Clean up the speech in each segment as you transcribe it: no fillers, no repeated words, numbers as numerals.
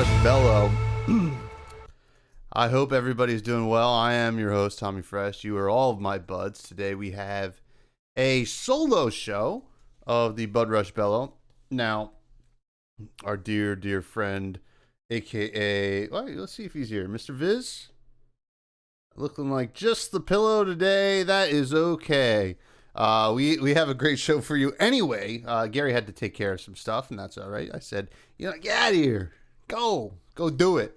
Budrush Bellow. I hope everybody's doing well. I am your host, Tommy Fresh. You are all of my buds. Today we have a solo show of the Budrush Bellow. Now, our dear, dear friend, aka, well, let's see if he's here. Mr. Viz, looking like just the pillow today. That is okay. We have a great show for you anyway. Gary had to take care of some stuff, and that's all right. I said, get out of here. Go do it.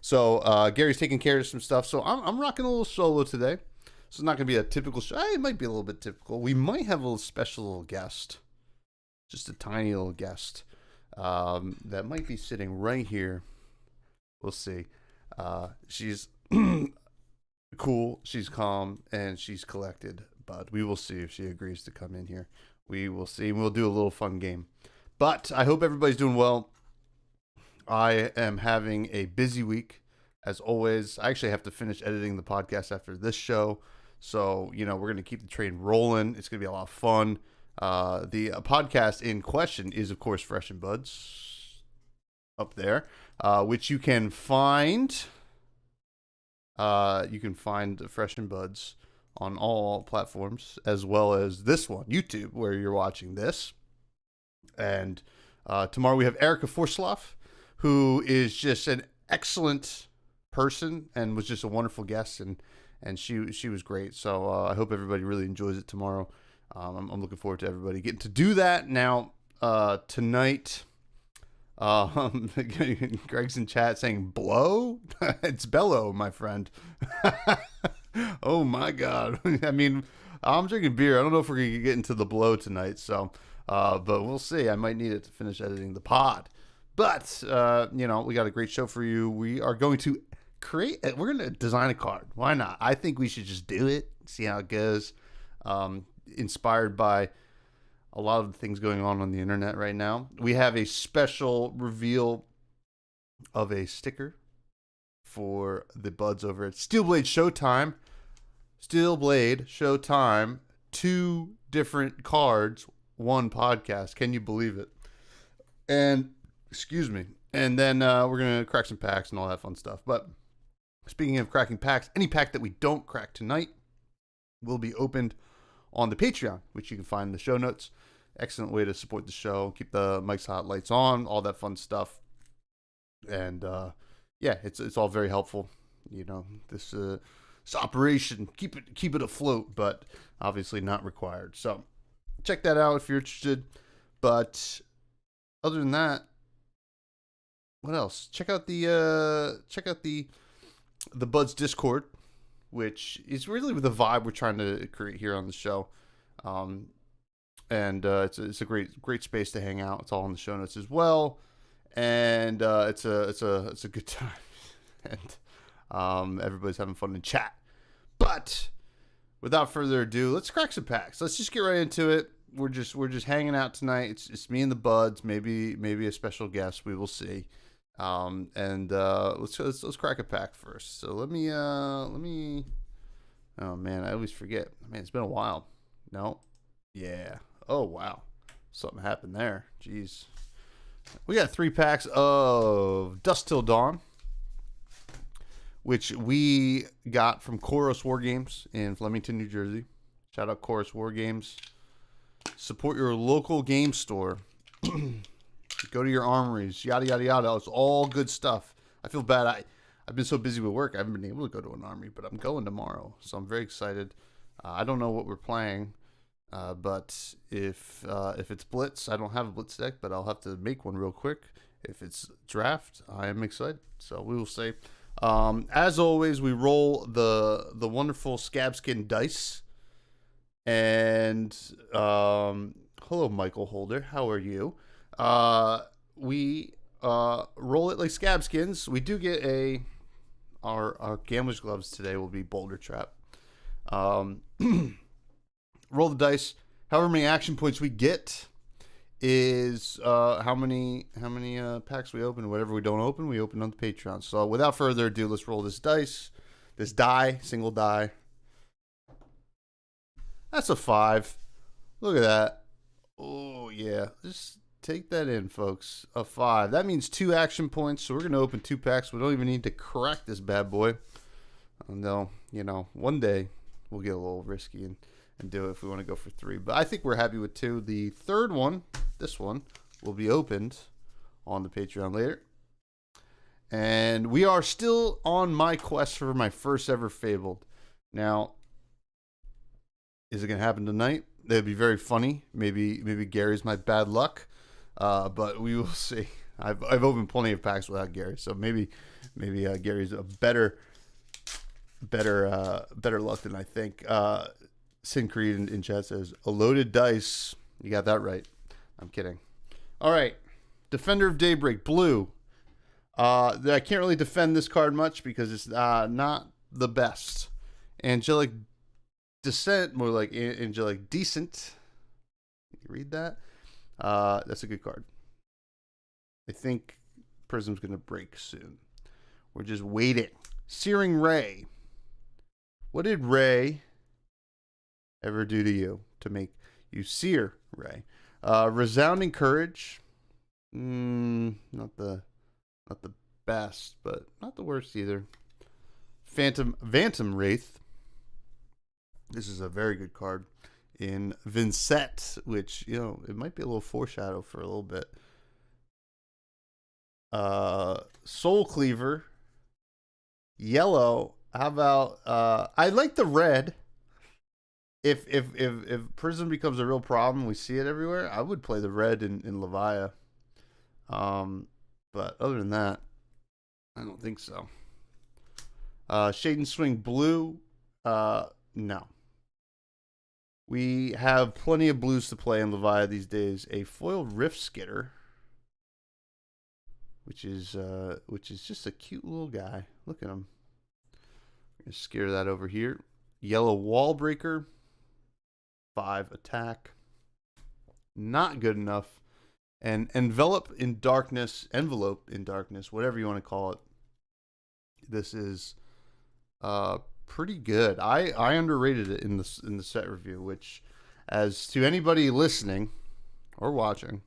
So Gary's taking care of some stuff. So I'm rocking a little solo today. So it's not going to be a typical show. It might be a little bit typical. We might have a little special little guest. Just a tiny little guest. That might be sitting right here. We'll see. She's cool. She's calm. And she's collected. But we will see if she agrees to come in here. We will see. We'll do a little fun game. But I hope everybody's doing well. I am having a busy week, as always. I actually have to finish editing the podcast after this show. So, we're going to keep the train rolling. It's going to be a lot of fun. The podcast in question is, of course, Fresh and Buds up there, which you can find. You can find Fresh and Buds on all platforms, as well as this one, YouTube, where you're watching this. And tomorrow we have Erica Forsloff, who is just an excellent person and was just a wonderful guest, and she was great. So I hope everybody really enjoys it tomorrow. I'm looking forward to everybody getting to do that. Now, tonight, Greg's in chat saying, blow? It's Bellow, my friend. Oh my God. I mean, I'm drinking beer. I don't know if we're going to get into the blow tonight. So, but we'll see. I might need it to finish editing the pod. But, we got a great show for you. We are going to we're going to design a card. Why not? I think we should just do it, see how it goes. Inspired by a lot of the things going on the internet right now. We have a special reveal of a sticker for the buds over at Steelblade Showtime. Steelblade Showtime. 2 different cards, 1 podcast. Can you believe it? And excuse me. And then we're going to crack some packs and all that fun stuff. But speaking of cracking packs, any pack that we don't crack tonight will be opened on the Patreon, which you can find in the show notes. Excellent way to support the show, keep the mics hot, lights on, all that fun stuff. And it's all very helpful. This operation, keep it afloat, but obviously not required. So check that out if you're interested. But other than that, what else? Check out the Buds Discord, which is really the vibe we're trying to create here on the show. And it's a great space to hang out. It's all in the show notes as well. And it's a good time. And everybody's having fun in chat. But without further ado, let's crack some packs. Let's just get right into it. We're just hanging out tonight. It's me and the buds, maybe a special guest. We will see. Let's crack a pack first. So let me. Oh man, I always forget. Man, it's been a while. No. Yeah. Oh wow, something happened there. Jeez. We got 3 packs of Dusk Till Dawn, which we got from Koros War Games in Flemington, New Jersey. Shout out Koros War Games. Support your local game store. Go to your armories, yada, yada, yada. It's all good stuff. I feel bad. I've been so busy with work, I haven't been able to go to an armory, but I'm going tomorrow. So I'm very excited. I don't know what we're playing, but if it's Blitz, I don't have a Blitz deck, but I'll have to make one real quick. If it's Draft, I am excited. So we will see. As always, we roll the wonderful Scabskin dice. And hello, Michael Holder. How are you? We roll it like Scabskins. We do get our Gambler's Gloves today will be Boulder Trap. Roll the dice. However many action points we get is how many packs we open. Whatever we don't open, we open on the Patreon. So without further ado, let's roll this dice. This die, single die. That's a 5. Look at that. Oh yeah, just Take that in, folks. A 5. That means 2 action points. So we're going to open 2 packs. We don't even need to crack this bad boy. No, you know, one day we'll get a little risky and do it if we want to go for 3. But I think we're happy with 2. The third one, this one, will be opened on the Patreon later. And we are still on my quest for my first ever Fabled. Now, is it going to happen tonight? That'd be very funny. Maybe Gary's my bad luck. But we will see. I've opened plenty of packs without Gary, so maybe Gary's a better luck than I think. Sin Creed in chat says a loaded dice. You got that right. I'm kidding. All right, Defender of Daybreak blue. I can't really defend this card much because it's not the best. Angelic Descent, more like Angelic Decent. Can you read that? That's a good card. I think Prism's going to break soon. We're just waiting. Searing Ray. What did Ray ever do to you to make you sear Ray? Resounding Courage. Not the best, but not the worst either. Phantom Wraith. This is a very good card in Vincent, which, you know, it might be a little foreshadow for a little bit. Soul Cleaver. Yellow. How about I like the red. If Prism becomes a real problem, we see it everywhere, I would play the red in Levia. But other than that, I don't think so. Shade and Swing blue. No. We have plenty of blues to play in Levia these days. A foiled Rift Skitter, which is just a cute little guy. Look at him. I'm gonna scare that over here. Yellow Wall Breaker, 5 attack. Not good enough. And Envelope in Darkness, whatever you want to call it. This is pretty good. I underrated it in the set review, which, as to anybody listening or watching,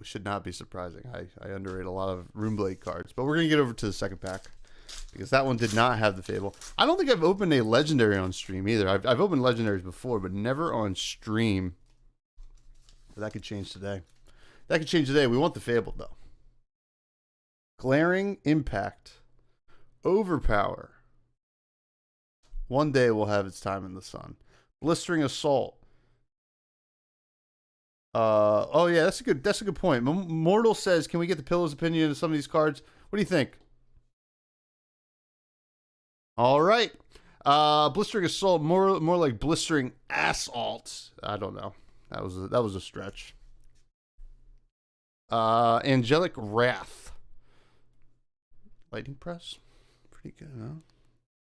should not be surprising. I underrate a lot of Runeblade cards, but we're gonna get over to the second pack because that one did not have the Fable. I don't think I've opened a legendary on stream either. I've opened legendaries before, but never on stream. But that could change today. We want the Fable though. Glaring Impact. Overpower. One day will have its time in the sun. Blistering Assault. Oh yeah, that's a good point. Mortal says, can we get the Pillow's opinion of some of these cards? What do you think? All right. Blistering Assault, more like Blistering Assault. I don't know. That was a stretch. Angelic Wrath. Lightning Press. Pretty good, huh?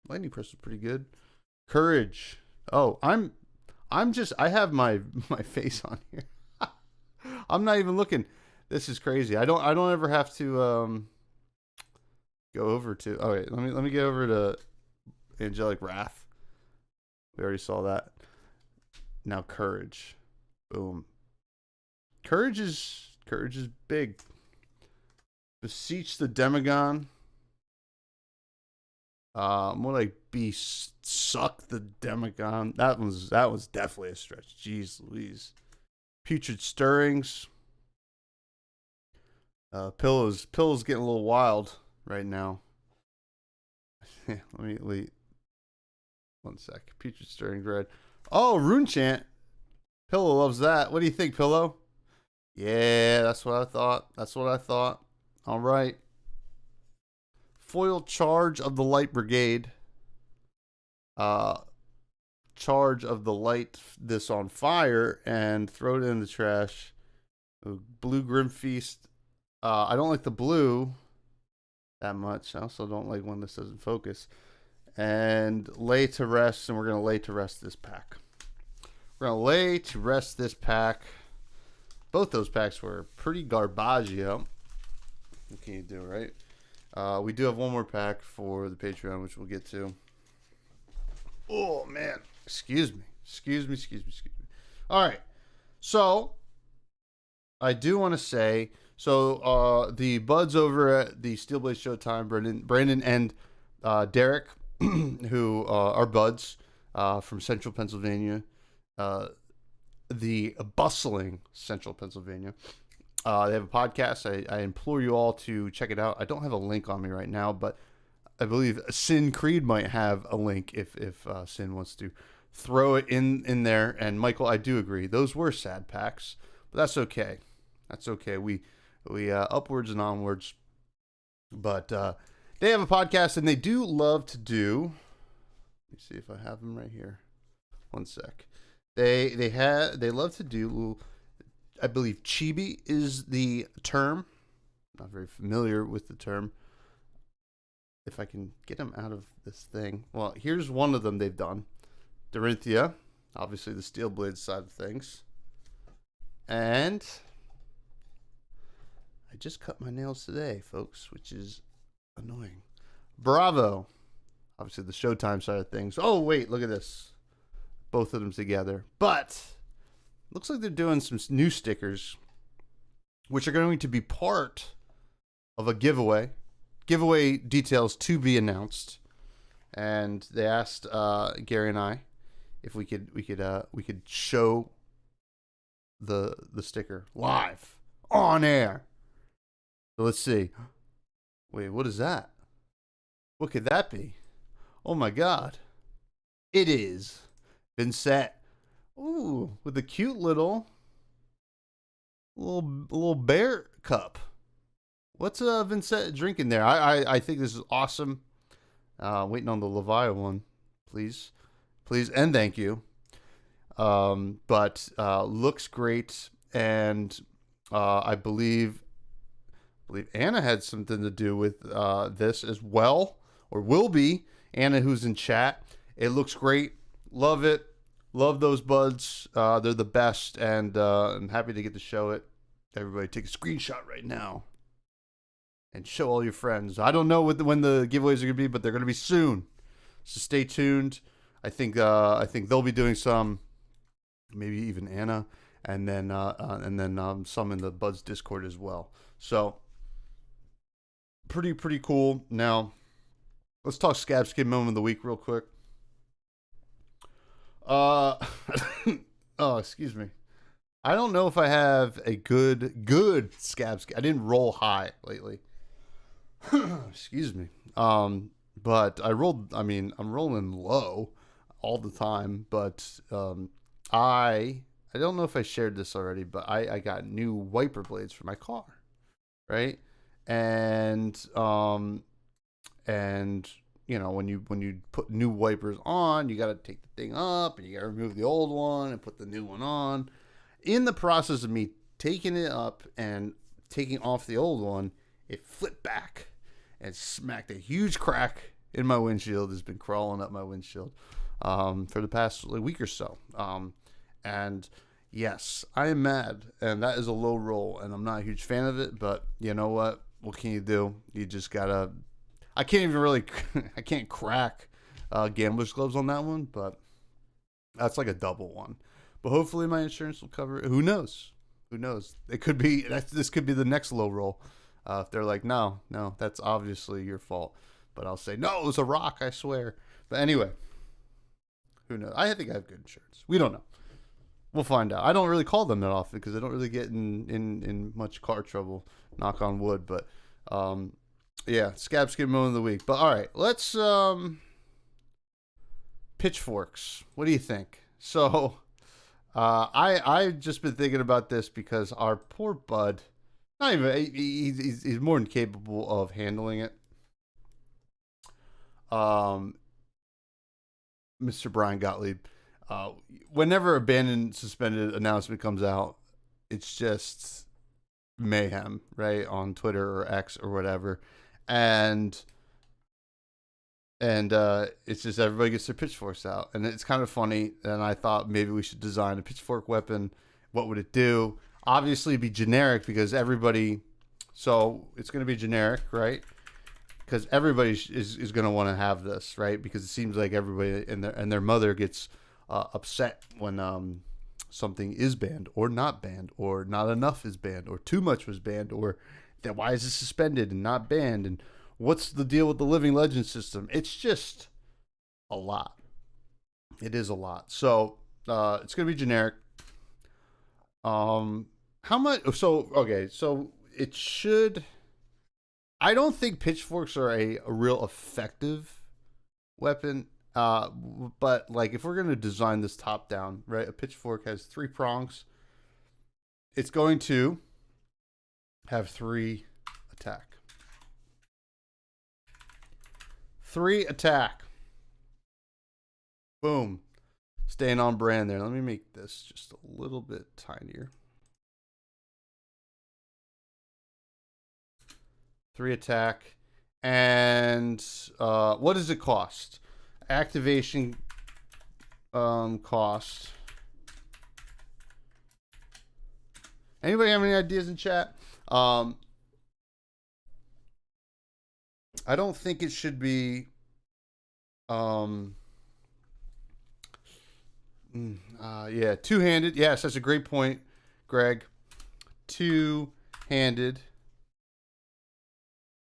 Lightning Press is pretty good. Courage. Oh, I have my face on here. I'm not even looking. This is crazy. I don't ever have to go over to. Oh wait, let me get over to Angelic Wrath. We already saw that. Now Courage. Boom. Courage is big. Beseech the Demagon. More like Suck the Demagon. That was definitely a stretch. Jeez Louise. Putrid Stirrings. Pillow's getting a little wild right now. Let me wait. One sec. Putrid Stirrings red. Oh, Rune Chant. Pillow loves that. What do you think, Pillow? Yeah, that's what I thought. All right. Foil Charge of the Light Brigade. Charge of the Light this on fire and throw it in the trash. Blue Grim Feast. I don't like the blue that much. I also don't like when this doesn't focus. And Lay to Rest, and we're going to lay to rest this pack. Both those packs were pretty garbaggio. What can you do, right? We do have one more pack for the Patreon, which we'll get to. Oh, man. Excuse me. All right. So, I do want to say, so the buds over at the Steel Blade Showtime, Brandon and Derek, who are buds from Central Pennsylvania, uh, the bustling Central Pennsylvania. They have a podcast. I implore you all to check it out. I don't have a link on me right now, but I believe Sin Creed might have a link if Sin wants to throw it in there. And Michael, I do agree. Those were sad packs, but that's okay. That's okay. We upwards and onwards. But they have a podcast, and they do love to do. Let me see if I have them right here. One sec. They love to do. I believe chibi is the term. Not very familiar with the term. If I can get them out of this thing. Well, here's one of them they've done. Dorinthia, obviously the Steel Blade side of things. And I just cut my nails today, folks, which is annoying. Bravo, obviously the Showtime side of things. Oh, wait, look at this. Both of them together. But looks like they're doing some new stickers, which are going to be part of a giveaway. Giveaway details to be announced. And they asked Gary and I if we could show the sticker live on air. So let's see. Wait, what is that? What could that be? Oh my God! It is Vincent. Ooh, with a cute little bear cup. What's Vincent drinking there? I think this is awesome. Waiting on the Levi one, please, and thank you. But looks great, and I believe Anna had something to do with this as well, or will be. Anna, who's in chat. It looks great. Love it. Love those buds. They're the best, and I'm happy to get to show it. Everybody, take a screenshot right now and show all your friends. I don't know when the giveaways are gonna be, but they're gonna be soon. So stay tuned. I think they'll be doing some, maybe even Anna, and then some in the Buds Discord as well. So pretty cool. Now let's talk Scabskin moment of the week real quick. Oh, excuse me. I don't know if I have a good Scabskin. I didn't roll high lately. Excuse me. But I'm rolling low all the time, but I don't know if I shared this already, but I got new wiper blades for my car, right? And you know, when you put new wipers on, you got to take the thing up and you got to remove the old one and put the new one on. In the process of me taking it up and taking off the old one, it flipped back and smacked a huge crack in my windshield. It's been crawling up my windshield for the past week or so. And yes, I am mad, and that is a low roll, and I'm not a huge fan of it, but you know what? What can you do? You just gotta... I can't crack gambler's gloves on that one, but that's like a double one. But hopefully my insurance will cover it. Who knows? It could be... This could be the next low roll. If they're like, no, that's obviously your fault. But I'll say, no, it was a rock, I swear. But anyway, who knows? I think I have good insurance. We don't know. We'll find out. I don't really call them that often because I don't really get in much car trouble, knock on wood. But yeah, Scabskin moment of the week. But all right, let's pitchforks. What do you think? So I've just been thinking about this because our poor bud... Not even he's more than capable of handling it. Mr. Brian Gottlieb. Whenever a banned suspended announcement comes out, it's just mayhem, right? On Twitter or X or whatever. And it's just everybody gets their pitchforks out. And it's kind of funny. And I thought maybe we should design a pitchfork weapon. What would it do? Obviously be generic because everybody, so it's going to be generic, right? Because everybody is going to want to have this, right? Because it seems like everybody and their mother gets upset when something is banned or not enough is banned or too much was banned, or then why is it suspended and not banned, and what's the deal with the living legend system. It's just a lot. It is a lot. So it's gonna be generic. How much? So okay, so it should. I don't think pitchforks are a real effective weapon. But like if we're gonna design this top down, right? A pitchfork has 3 prongs. It's going to have 3 attack. 3 attack. Boom. Staying on brand there. Let me make this just a little bit tinier. 3 attack. And what does it cost? Activation cost. Anybody have any ideas in chat? I don't think it should be yeah, two-handed. Yes, that's a great point, Greg. Two-handed.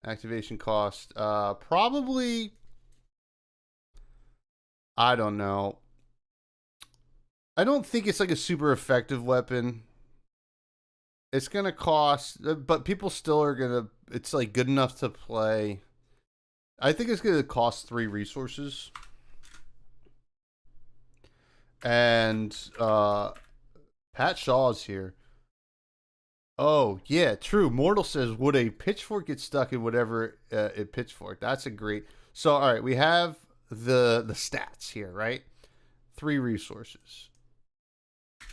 Activation cost. Probably, I don't know. I don't think it's like a super effective weapon. It's going to cost, but people still are going to, it's like good enough to play. I think it's going to cost 3 resources. And Pat Shaw's here. Oh, yeah, true. Mortal says, would a pitchfork get stuck in whatever it pitchfork? That's a great. So, all right, we have the stats here, right? 3 resources.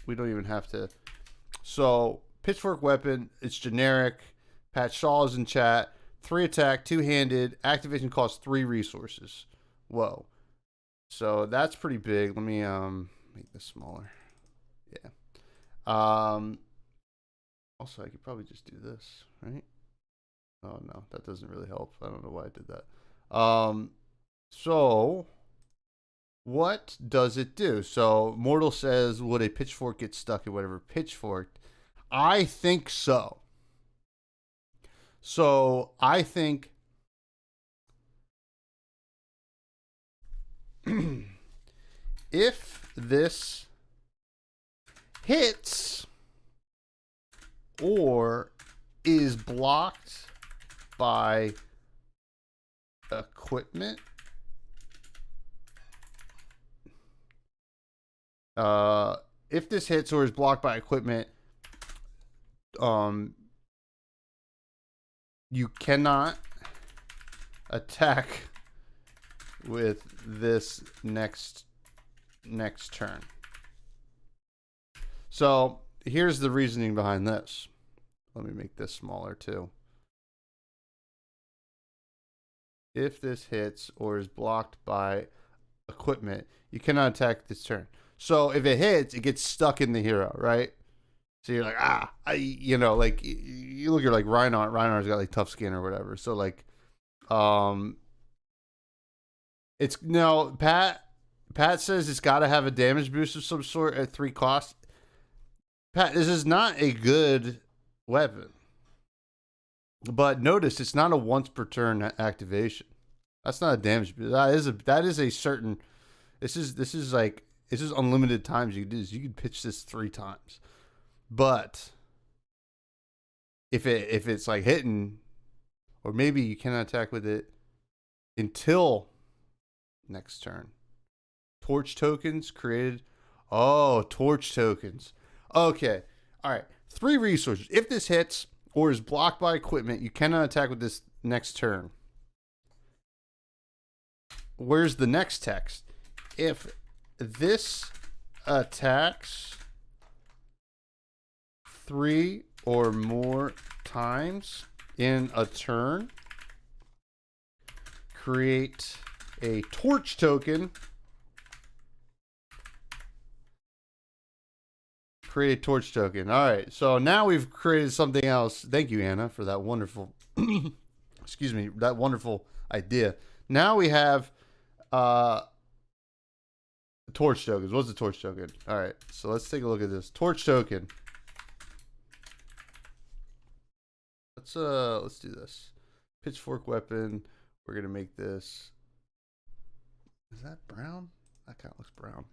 We don't even have to. So, pitchfork weapon, it's generic. Pat Shaw is in chat. 3 attack, 2-handed. Activation costs 3 resources. Whoa. So, that's pretty big. Let me make this smaller. Yeah. Also, I could probably just do this, right? Oh, no, that doesn't really help. I don't know why I did that. So, what does it do? So, Mortal says, would a pitchfork get stuck in whatever pitchfork? I think so. So, I think if this hits or is blocked by equipment, if this hits or is blocked by equipment, you cannot attack with this next turn. So here's the reasoning behind this. Let me make this smaller too. If this hits or is blocked by equipment, you cannot attack this turn. So if it hits, it gets stuck in the hero, right? So you're like, you know, like you look at like Reinhardt. Reinhardt's got like tough skin or whatever. So like, it's no Pat says it's got to have a damage boost of some sort at 3 costs. Pat, this is not a good weapon. But notice it's not a once per turn activation. That's not a damage boost. That is a certain. This is unlimited times you can do this. You can pitch this 3 times. But if it's like hitting, or maybe you cannot attack with it until next turn. Torch tokens created. Oh, torch tokens. Okay. All right. 3 resources. If this hits or is blocked by equipment, you cannot attack with this next turn. Where's the next text? If this attacks 3 or more times in a turn, create a torch token. Create a torch token. All right, so now we've created something else. Thank you, Anna, for that wonderful, excuse me, that wonderful idea. Now we have Torch tokens. What's the torch token? All right, so let's take a look at this torch token. Let's do this. Pitchfork weapon. We're gonna make this. Is that brown? That kind of looks brown.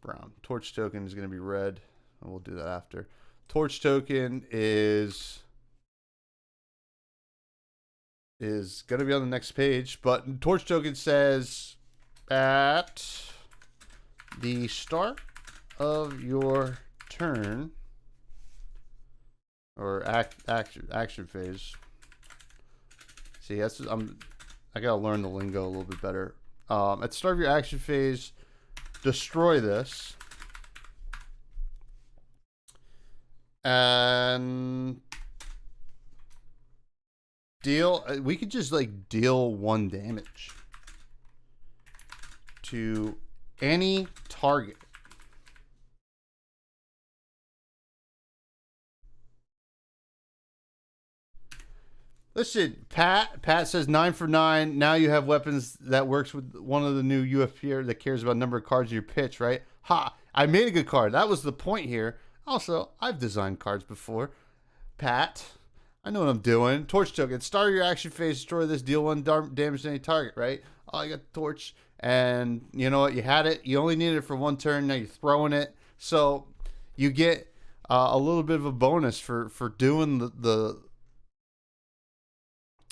Brown. Torch token is gonna be red, and we'll do that after. Torch token is gonna be on the next page, but torch token says at the start of your turn or action phase. See, that's I gotta learn the lingo a little bit better. At the start of your action phase, destroy this, and deal. We could just like deal 1 damage to any target. Listen, Pat says 9 for 9. Now you have weapons that works with one of the new UFP that cares about number of cards in your pitch, right? Ha! I made a good card. That was the point here. Also, I've designed cards before. Pat, I know what I'm doing. Torch token. Start your action phase. Destroy this. Deal 1 damage to any target, right? Oh, I got the torch. And you know what? You had it. You only needed it for 1 turn. Now you're throwing it. So you get a little bit of a bonus for doing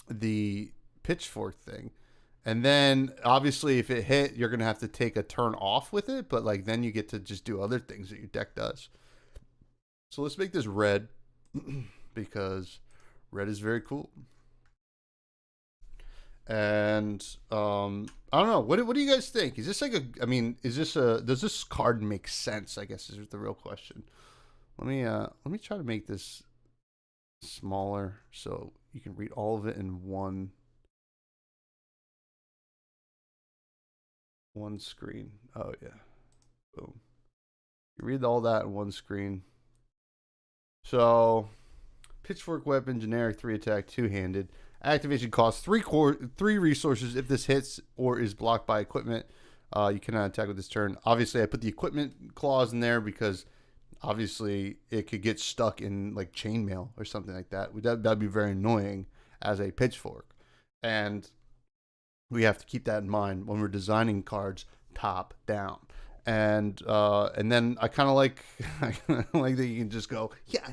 the pitchfork thing. And then obviously if it hit, you're gonna have to take a turn off with it, but like then you get to just do other things that your deck does. So let's make this red because red is very cool. And I don't know, what do you guys think? Is this like does this card make sense, I guess is the real question. Let me try to make this smaller so you can read all of it in one screen. Oh yeah, boom. You read all that in one screen. So, pitchfork weapon, generic, 3 attack, 2-handed. Activation costs 3 resources. If this hits or is blocked by equipment, you cannot attack with this turn. Obviously, I put the equipment clause in there because obviously it could get stuck in like chainmail or something like that. That'd be very annoying as a pitchfork, and we have to keep that in mind when we're designing cards top down. And then I kind of like like that you can just go yeah,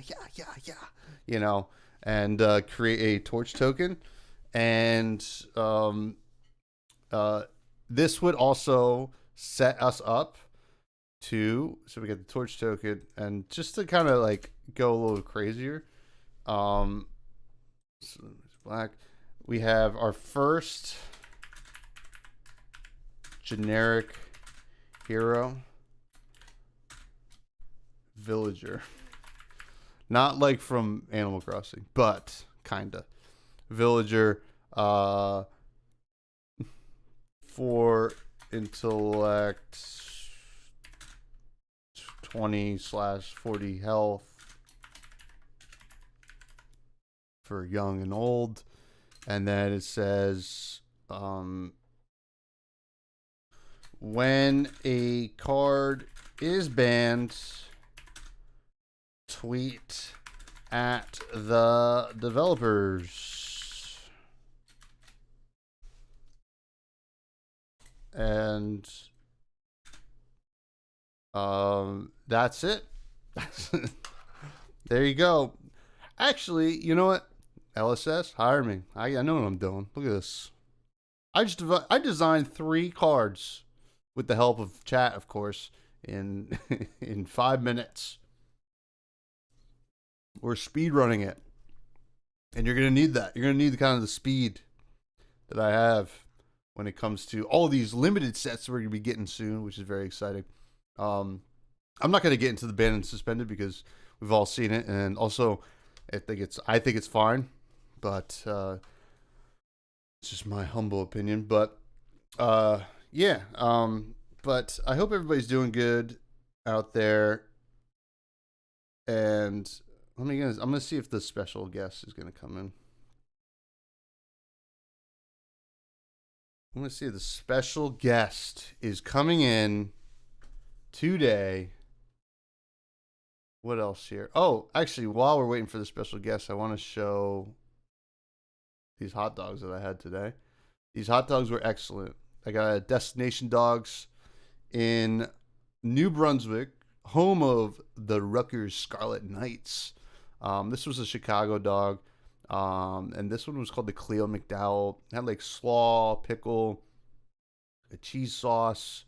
you know, and create a torch token, and this would also set us up to, so we get the torch token, and just to kind of like go a little crazier, so it's black. We have our first generic hero, villager. Not like from Animal Crossing, but kinda. Villager, 4 intellect, 20/40 health for young and old. And then it says, when a card is banned, tweet at the developers. And that's it. There you go. Actually, you know what? LSS, hire me. I know what I'm doing. Look at this. I designed 3 cards with the help of chat, of course, in in 5 minutes. We're speed running it, and you're gonna need that. You're gonna need the kind of the speed that I have when it comes to all these limited sets we're gonna be getting soon, which is very exciting. I'm not gonna get into the banned and suspended because we've all seen it, and also I think it's fine, but it's just my humble opinion. But yeah, but I hope everybody's doing good out there, and I'm gonna see if the special guest is gonna come in. I'm gonna see if the special guest is coming in today. What else here? Oh, actually, while we're waiting for the special guest, I want to show these hot dogs that I had today. These hot dogs were excellent. I got Destination Dogs in New Brunswick, home of the Rutgers Scarlet Knights. This was a Chicago dog, and this one was called the Cleo McDowell. It had like slaw, pickle, a cheese sauce.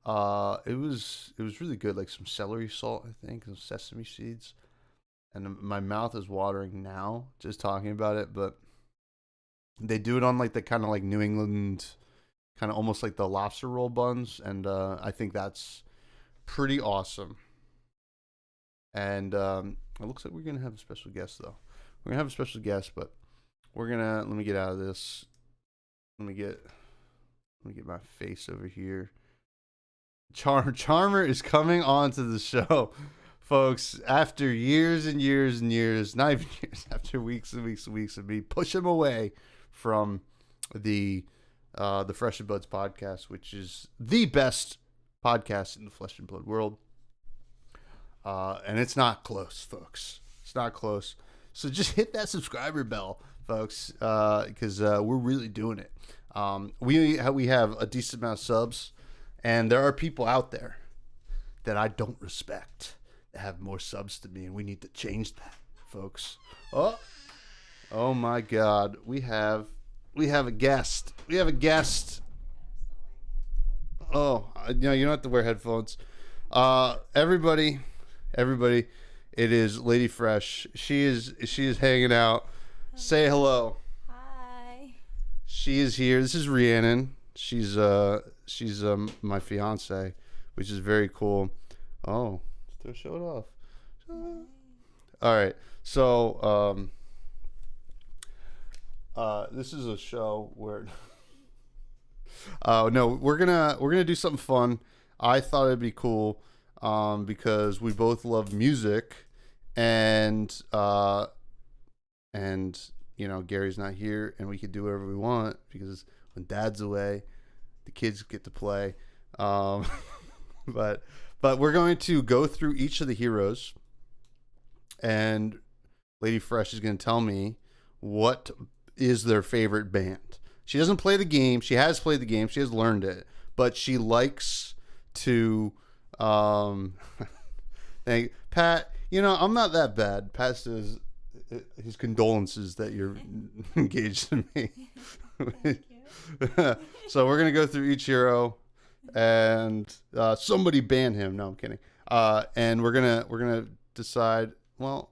It was really good, like some celery salt, I think, some sesame seeds. And my mouth is watering now just talking about it, but they do it on like the kind of like New England, kind of almost like the lobster roll buns, and I think that's pretty awesome. And it looks like we're gonna have a special guest though. We're gonna have a special guest, but let me get out of this. Let me get my face over here. Charmer is coming onto the show, folks. After years and years and years, not even years, after weeks and weeks and weeks of me push him away from the Fresh and Buds podcast, which is the best podcast in the flesh and blood world. And it's not close, folks. It's not close. So just hit that subscriber bell, folks, because we're really doing it. We have a decent amount of subs, and there are people out there that I don't respect that have more subs to me, and we need to change that, folks. Oh my God, we have a guest. We have a guest. Oh, you don't have to wear headphones. Everybody, it is Lady Fresh. She is hanging out. Say hello. Hi. She is here. This is Rhiannon. She's my fiance, which is very cool. Oh, show it off. All right. So this is a show where no, we're gonna do something fun. I thought it'd be cool because we both love music, and Gary's not here, and we could do whatever we want because when Dad's away, the kids get to play. But we're going to go through each of the heroes, and Lady Fresh is going to tell me what is their favorite band. She doesn't play the game. She has played the game. She has learned it, but she likes to thank Pat. I'm not that bad. Pat says his condolences that you're engaged to me. Thank you. So we're gonna go through each hero, and somebody ban him. No, I'm kidding. And we're gonna decide. Well,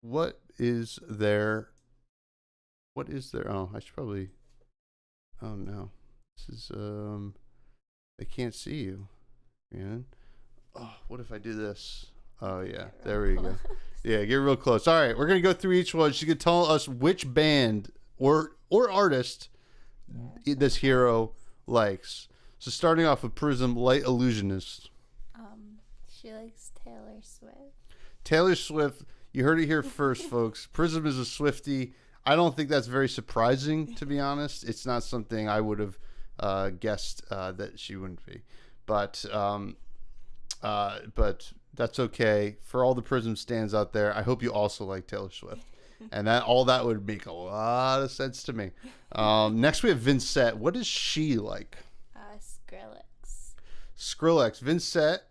what is their? Oh, I should probably. Oh no, this is I can't see you, man. Oh, what if I do this? Oh yeah, there we go. Yeah, get real close. All right, we're gonna go through each one. She could tell us which band or artist this hero likes. So starting off with Prism, Light Illusionist. She likes Taylor Swift. Taylor Swift. You heard it here first, folks. Prism is a Swiftie. I don't think that's very surprising, to be honest. It's not something I would have guessed that she wouldn't be, but that's okay. For all the Prism stands out there, I hope you also like Taylor Swift, and that would make a lot of sense to me. Next we have Vincent. What is she like? Skrillex. Skrillex. Vincent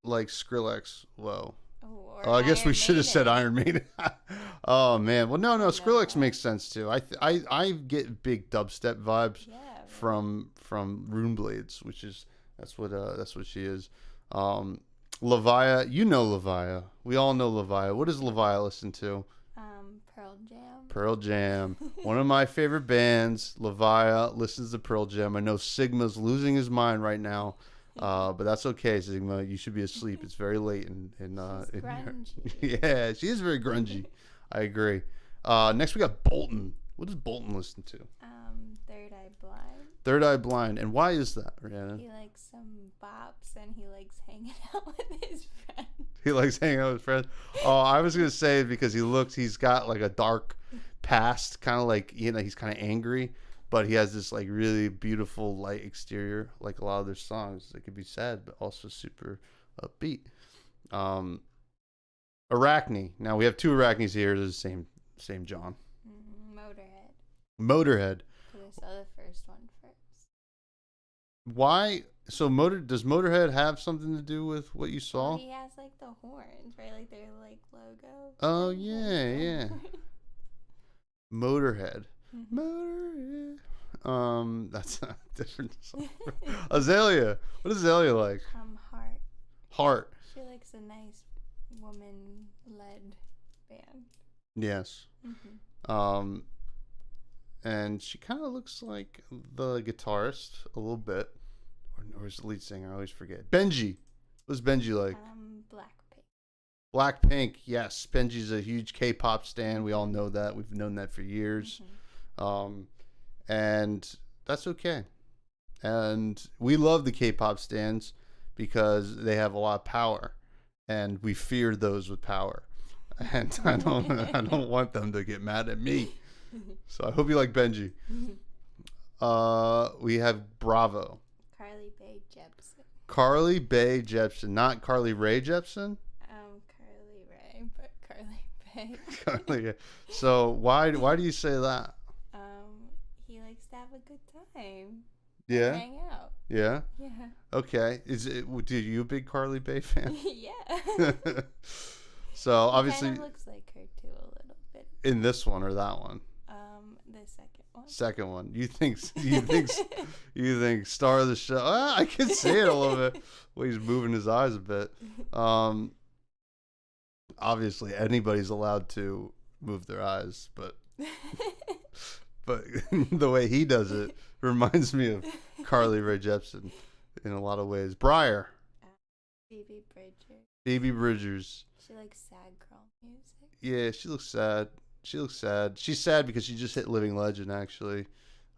likes Skrillex. Whoa. Or I guess we should have said Iron Iron Maiden. Oh man. Well, no. Skrillex makes sense too. I get big dubstep vibes from Runeblades, which is that's what she is. Lavia, Lavia. We all know Lavia. What does Lavia listen to? Pearl Jam. Pearl Jam. One of my favorite bands. Lavia listens to Pearl Jam. I know Sigma's losing his mind right now. But that's okay, Sigma. You should be asleep. It's very late Grungy. Yeah, she is very grungy. I agree. Next we got Bolton. What does Bolton listen to? Third Eye Blind. Third Eye Blind. And why is that, Rihanna? He likes some bops and he likes hanging out with his friends. He likes hanging out with friends. Oh, I was gonna say because he's got like a dark past, kind of like he's kind of angry. But he has this like really beautiful light exterior, like a lot of their songs. It could be sad, but also super upbeat. Arachne. Now we have two Arachnes here. This is the same John. Motorhead. Motorhead. Because I saw the first one first. Why? So does Motorhead have something to do with what you saw? Well, he has like the horns, right? Like their like logo. Oh yeah. Motorhead. Mm-hmm. Motorhead. That's a different song. Azalea. What is Azalea like? Heart. Heart. She likes a nice woman-led band. Yes. Mm-hmm. And she kind of looks like the guitarist a little bit, or is the lead singer? I always forget. Benji. What's Benji like? Blackpink. Blackpink. Yes, Benji's a huge K-pop stan. We all know that. We've known that for years. Mm-hmm. And that's okay. And we love the K-pop stans because they have a lot of power, and we fear those with power. And I don't want them to get mad at me. So I hope you like Benji. We have Bravo. Carly Rae Jepsen. Carly Rae Jepsen, not Carly Rae Jepsen. Carly Rae, but Carly Rae. Carly. So why do you say that? He likes to have a good time. Yeah. Hang out. Yeah. Yeah. Okay. Are you a big Carly Rae fan? Yeah. So obviously, kind of looks like her too a little bit. In this one or that one? The second one. Second one. You think star of the show? I can see it a little bit. Well, he's moving his eyes a bit. Obviously, anybody's allowed to move their eyes, but the way he does it reminds me of Carly Rae Jepsen in a lot of ways. Briar. Phoebe Bridgers. Phoebe Bridgers. She likes sad girl music. Yeah, she looks sad. She's sad because she just hit Living Legend, actually.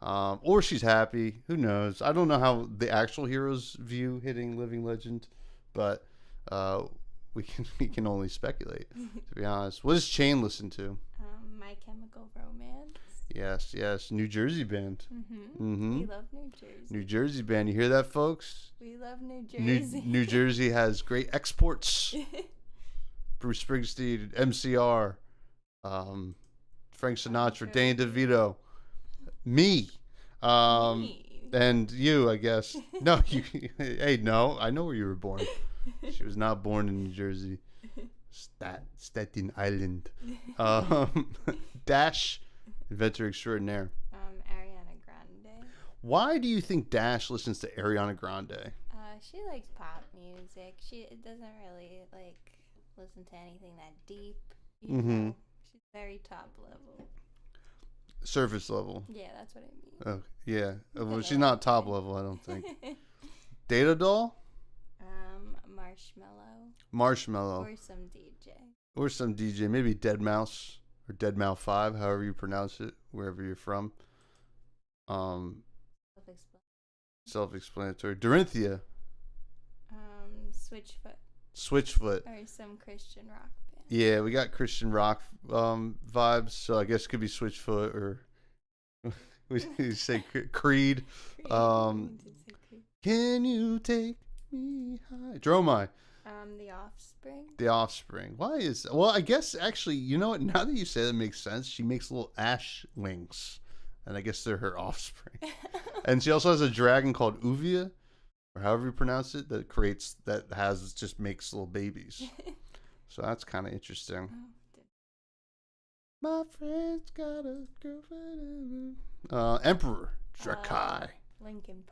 Or she's happy. Who knows? I don't know how the actual heroes view hitting Living Legend, but we can only speculate, to be honest. What does Chain listen to? My Chemical Romance. Yes. New Jersey band. We love New Jersey. New Jersey band. You hear that, folks? We love New Jersey. New Jersey has great exports. Bruce Springsteen, MCR, Frank Sinatra, Danny DeVito, me, and you, I guess. No, hey, no, I know where you were born. She was not born in New Jersey. Staten Island. Dash, inventor extraordinaire. Ariana Grande. Why do you think Dash listens to Ariana Grande? She likes pop music. She doesn't really listen to anything that deep. You know? She's very top level. Surface level. Yeah, that's what I mean. Oh, yeah. Well, she's not top level, I don't think. Data Doll? Marshmallow. Or some DJ. Maybe Dead Mouse or Dead Mouse 5, however you pronounce it, wherever you're from. Self-explanatory. Dorinthia. Switchfoot. Or some Christian rock band. Yeah, we got Christian rock vibes, so I guess it could be Switchfoot or we say Creed. Can you take me high? Dromai. The Offspring. Why is well? I guess actually, you know what? Now that you say that, makes sense. She makes little ash wings, and I guess they're her offspring. And she also has a dragon called Uvia, or however you pronounce it, that makes little babies. So that's kind of interesting. My friend's got a girlfriend. Emperor Drakai. Linkin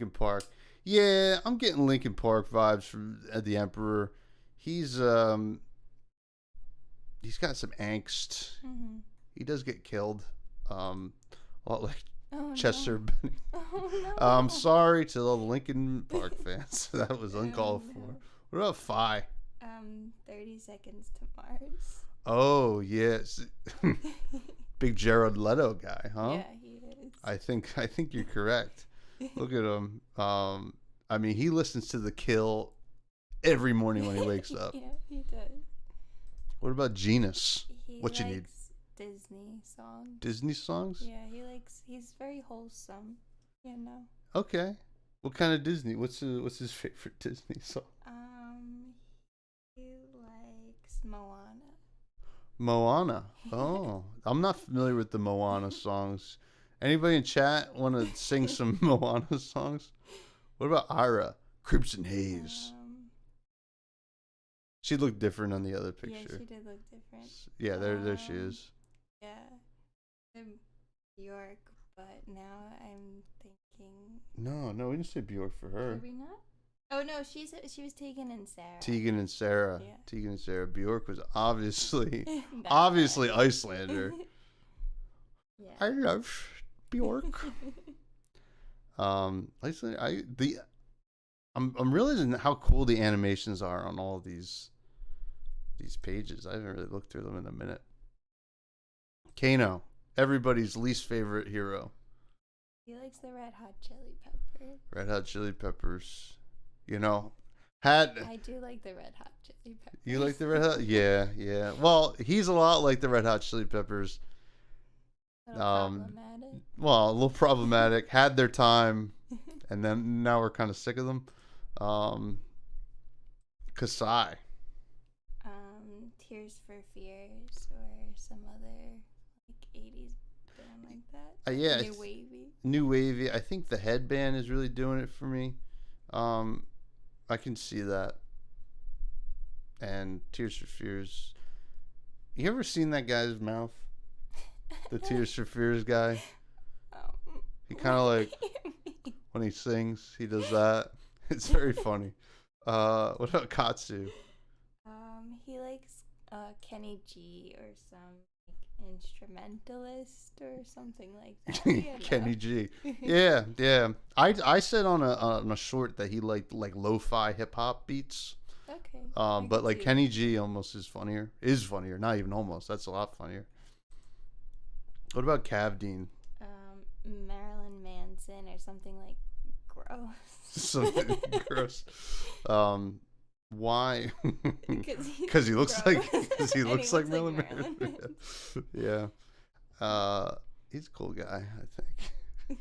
Park. Yeah, I'm getting Linkin Park vibes from the Emperor. He's got some angst. He does get killed. A lot like Chester Bennington. I'm sorry to all the Linkin Park fans. That was uncalled for. What about Phi? 30 Seconds to Mars. Oh yes, big Jared Leto guy, huh? Yeah, he is. I think you're correct. Look at him. I mean, he listens to The Kill every morning when he wakes up. Yeah, he does. What about Genus? What you need? Disney songs. Yeah, he's very wholesome, you know. Okay. What kind of Disney? What's his favorite Disney song? Moana. Moana. Oh, I'm not familiar with the Moana songs. Anybody in chat want to sing some Moana songs? What about Ira? Crimson Haze. She looked different on the other picture. Yeah, she did look different. Yeah, there she is. Yeah. Bjork, but now I'm thinking. No, we didn't say Bjork for her. Did we not? Oh no, she was Tegan and Sarah. Tegan and Sarah. Yeah. Tegan and Sarah. Bjork was obviously Icelander. Yeah. I love Bjork. Icelander. I'm realizing how cool the animations are on all these pages. I haven't really looked through them in a minute. Kano, everybody's least favorite hero. He likes the Red Hot Chili Peppers. Red Hot Chili Peppers. I do like the Red Hot Chili Peppers. You like the Red Hot? Yeah. Well, he's a lot like the Red Hot Chili Peppers. A little problematic. Well, a little problematic. Had their time, and then now we're kind of sick of them. Kasai. Tears for Fears or some other like 80s band like that. Yeah. New Wavy. I think the headband is really doing it for me. I can see that. And Tears for Fears. You ever seen that guy's mouth? The Tears for Fears guy? He kind of like, when he sings, he does that. It's very funny. What about Katsu? He likes Kenny G or some like instrumentalist or something like that. Kenny G. Yeah. I said on a short that he liked like lo-fi hip hop beats. Okay. But like Kenny G almost is funnier. Not even almost. That's a lot funnier. What about Cavdeen? Marilyn Manson or something like gross. Something gross. Why? Because he looks gross. like Marilyn Manson. Yeah. He's a cool guy, I think.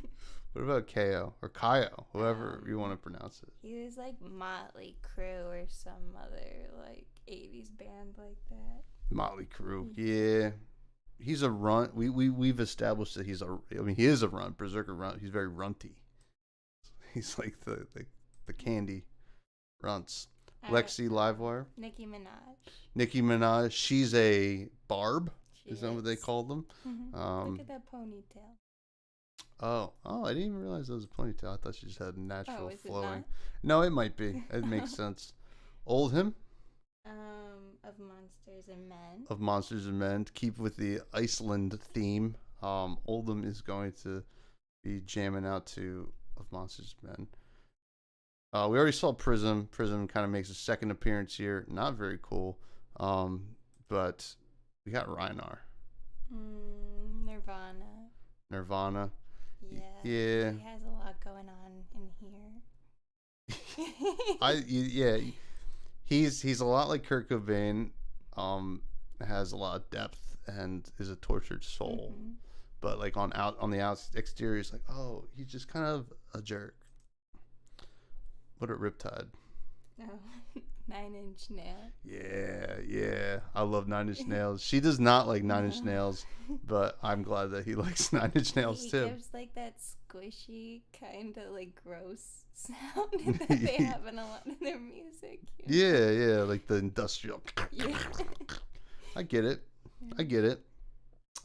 What about KO or Kaio, whoever you want to pronounce it? He was like Motley Crue or some other like 80s band like that. Motley Crue. Yeah. He's a runt. We've established that he is a runt, berserker runt. He's very runty. He's like the candy runts. Lexi Livewire. Nicki Minaj. She's a barb. Is that what they called them? Mm-hmm. Look at that ponytail. Oh! I didn't even realize that was a ponytail. I thought she just had natural flowing. It No, it might be. It makes sense. Oldhim. Of Monsters and Men. To keep with the Iceland theme, Oldhim is going to be jamming out to Of Monsters and Men. We already saw Prism. Prism kind of makes a second appearance here. Not very cool. But we got Reinar. Nirvana. Yeah. He has a lot going on in here. He's a lot like Kurt Cobain. Has a lot of depth and is a tortured soul. Mm-hmm. But like on the exterior, he's like, oh, he's just kind of a jerk. What a Riptide. Oh, 9 Inch Nails. Yeah. I love 9 Inch Nails. She does not like 9 Inch Nails, but I'm glad that he likes 9 Inch Nails too. He gives like that squishy kind of like gross sound that they have in a lot of their music. Yeah, like the industrial. Yeah. I get it.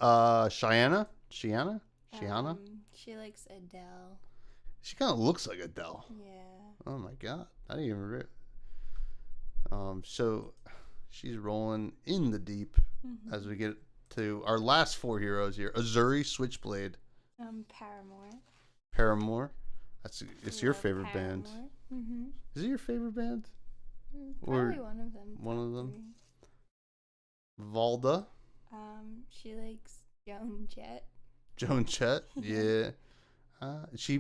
Shiana? She likes Adele. She kind of looks like Adele. Yeah. Oh my god. I didn't even so she's rolling in the deep as we get to our last 4 heroes here. Azuri, Switchblade. Paramore. It's your favorite band. Mm-hmm. Is it your favorite band? Probably one of them. One of them. Valda. She likes Joan Jett. Joan Jett, yeah. She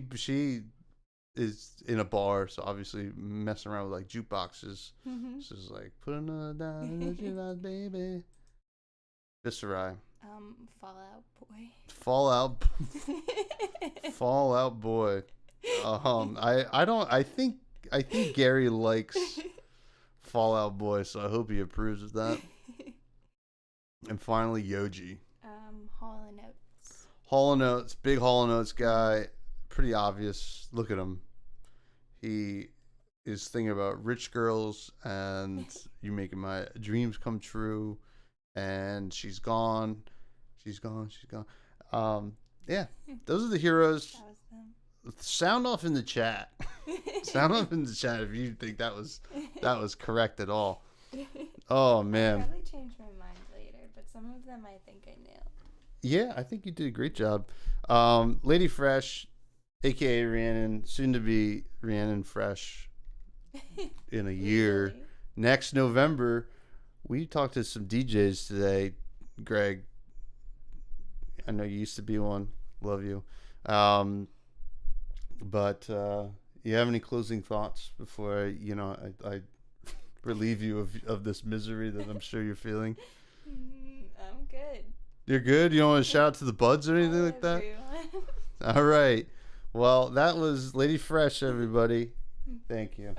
is in a bar, so obviously messing around with like jukeboxes. Mm-hmm. So it's like, put another down in the jukebox, baby. Viscerai. Fallout Boy. I think Gary likes Fallout Boy, so I hope he approves of that. And finally, Yoji. Hall and Oates. Hall and Oates, big Hall and Oates guy. Pretty obvious. Look at him. He is thinking about rich girls and you making my dreams come true. And she's gone. She's gone. She's gone. Yeah, those are the heroes. That was them. Sound off in the chat. Sound off in the chat if you think that was correct at all. Oh I'll man. probably change my mind later, but some of them I think I nailed. Yeah, I think you did a great job. Lady Fresh, aka Rhiannon, soon to be Rhiannon Fresh in a year. Really? Next November, we talked to some DJs today. Greg, I know you used to be one. Love you. But you have any closing thoughts before I relieve you of this misery that I'm sure you're feeling? I'm good. You're good? You don't want to shout out to the buds or anything like that? Everyone. All right. Well, that was Lady Fresh, everybody. Thank you.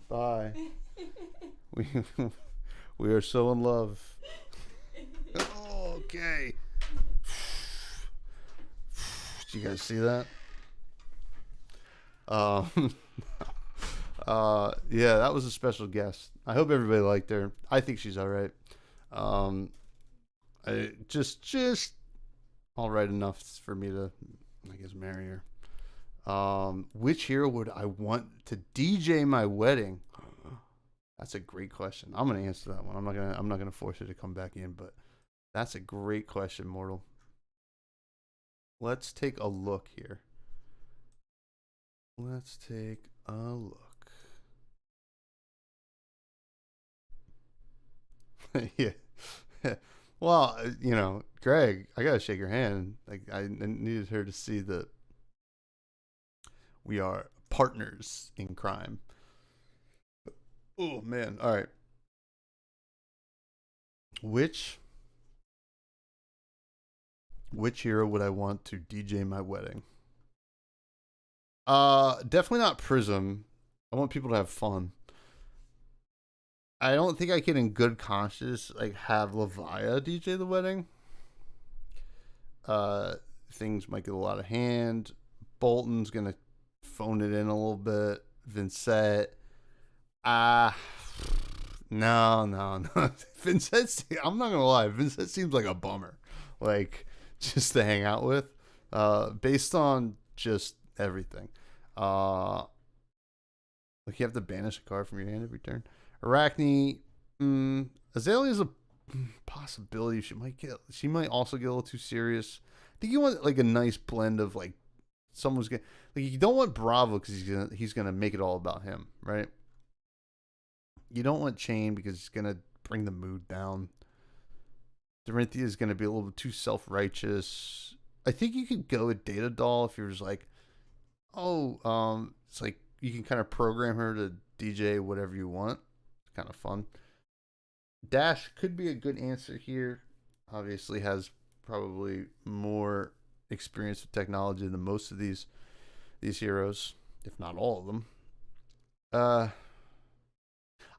Bye. Bye. We are so in love. Okay. Did you guys see that? Yeah, that was a special guest. I hope everybody liked her. I think she's all right. I just all right enough for me to, I guess, marry her. Which hero would I want to DJ my wedding? That's a great question. I'm gonna answer that one. I'm not gonna force you to come back in, but that's a great question, Mortal. Let's take a look here. Let's take a look. Yeah. Well, Greg, I gotta shake your hand. Like I needed her to see that we are partners in crime. Oh man! All right. Which hero would I want to DJ my wedding? Definitely not Prism. I want people to have fun. I don't think I can, in good conscience, like have Levia DJ the wedding. Things might get a lot of hand. Bolton's gonna phone it in a little bit. Vincent. No. Vincent, I'm not gonna lie. Vincent seems like a bummer. Like, just to hang out with. Based on just everything. Like you have to banish a card from your hand every turn. Arachne, Azalea's a possibility. She might also get a little too serious. I think you want like a nice blend of like someone's gonna, like, you don't want Bravo because he's gonna make it all about him, right? You don't want Chain because he's gonna bring the mood down. Dorinthia is gonna be a little bit too self-righteous. I think you could go with Data Doll if you're just like, it's like you can kind of program her to DJ whatever you want. It's kind of fun. Dash could be a good answer here. Obviously has probably more experience with technology than most of these heroes, if not all of them. I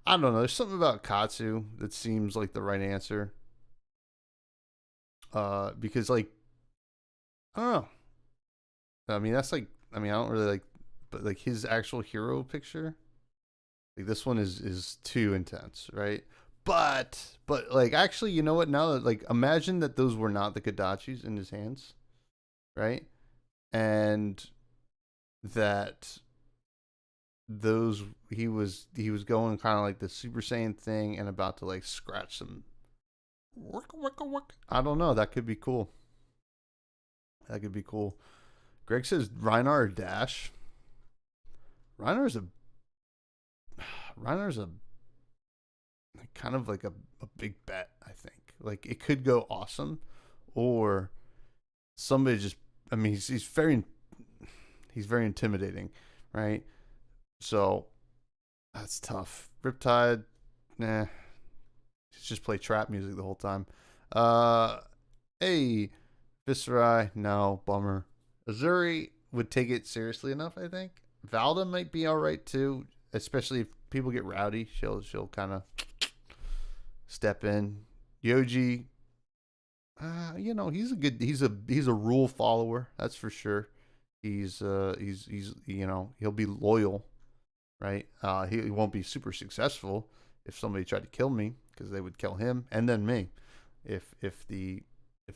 don't know. There's something about Katsu that seems like the right answer. Because like, I don't know. I mean, that's like, I don't really like, but like his actual hero picture, like this one is too intense, right? But like, actually, you know what? Now that, like, imagine that those were not the Kodachis in his hands, right? And that those he was going kind of like the Super Saiyan thing and about to like scratch some. I don't know. That could be cool. Greg says Reinar or Dash. Reiner's a kind of like a big bet, I think. Like, it could go awesome, or somebody just, I mean, he's very intimidating, right? So that's tough. Riptide, nah. Just play trap music the whole time. Hey, Viscerai, no, bummer. Azuri would take it seriously enough, I think. Valda might be all right too, especially if people get rowdy. She'll kind of step in. Yoji, he's a rule follower. That's for sure. He's he'll be loyal, right? He won't be super successful if somebody tried to kill me, because they would kill him and then me. If the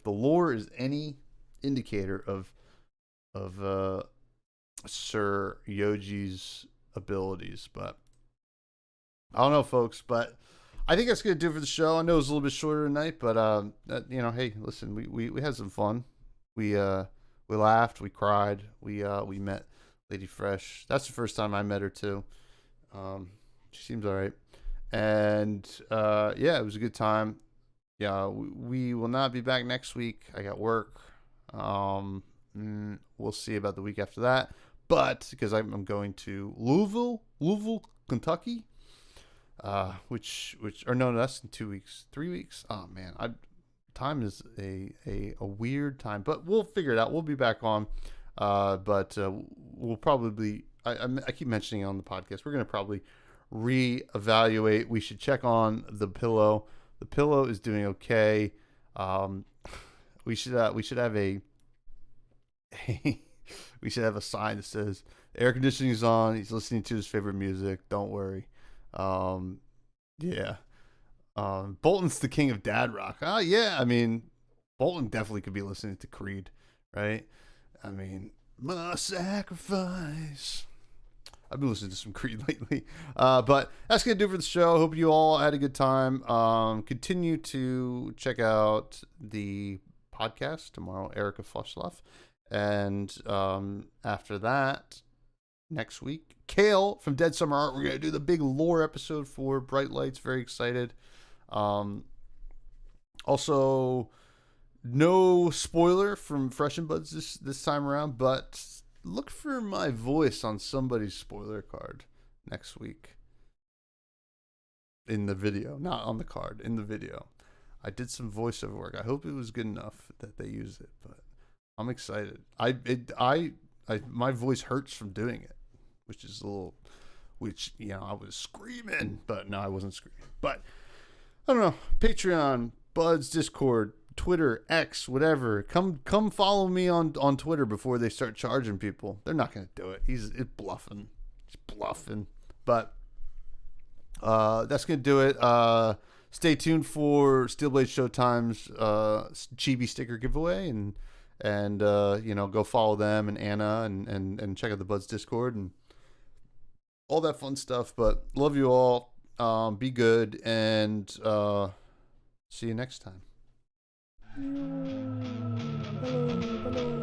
lore is any indicator of Sir Yoji's abilities, but I don't know, folks. But I think that's gonna do it for the show. I know it was a little bit shorter tonight, but hey, listen, we had some fun. We laughed, we cried, we met Lady Fresh. That's the first time I met her too. She seems all right, and yeah, it was a good time. Yeah, we will not be back next week. I got work. We'll see about the week after that. But because I'm going to Louisville, Kentucky, which or no, that's in 2 weeks, 3 weeks. Oh man, time is a weird time, but we'll figure it out. We'll be back on, but we'll probably. I keep mentioning it on the podcast. We're gonna probably reevaluate. We should check on the pillow. The pillow is doing okay. We should have a we should have a sign that says air conditioning is on. He's listening to his favorite music. Don't worry. Yeah. Bolton's the king of dad rock. Yeah. I mean, Bolton definitely could be listening to Creed, right? I mean, my sacrifice. I've been listening to some Creed lately. But that's going to do it for the show. Hope you all had a good time. Continue to check out the podcast tomorrow, Erica Flushloff. And after that, next week, Kale from Dead Summer Art. We're going to do the big lore episode for Bright Lights. Very excited. Also, no spoiler from Fresh and Buds this time around, but look for my voice on somebody's spoiler card next week. In the video, not on the card, in the video. I did some voiceover work. I hope it was good enough that they use it, but I'm excited. My voice hurts from doing it, which is a little, I was screaming, but no, I wasn't screaming. But I don't know. Patreon, Buds, Discord, Twitter, X, whatever. Come follow me on Twitter before they start charging people. They're not gonna do it. He's bluffing. He's bluffing. But that's gonna do it. Stay tuned for Steelblade Showtime's chibi sticker giveaway, and go follow them and Anna and check out the Buds Discord and all that fun stuff. But love you all. Be good, and see you next time. Bellow, bellow.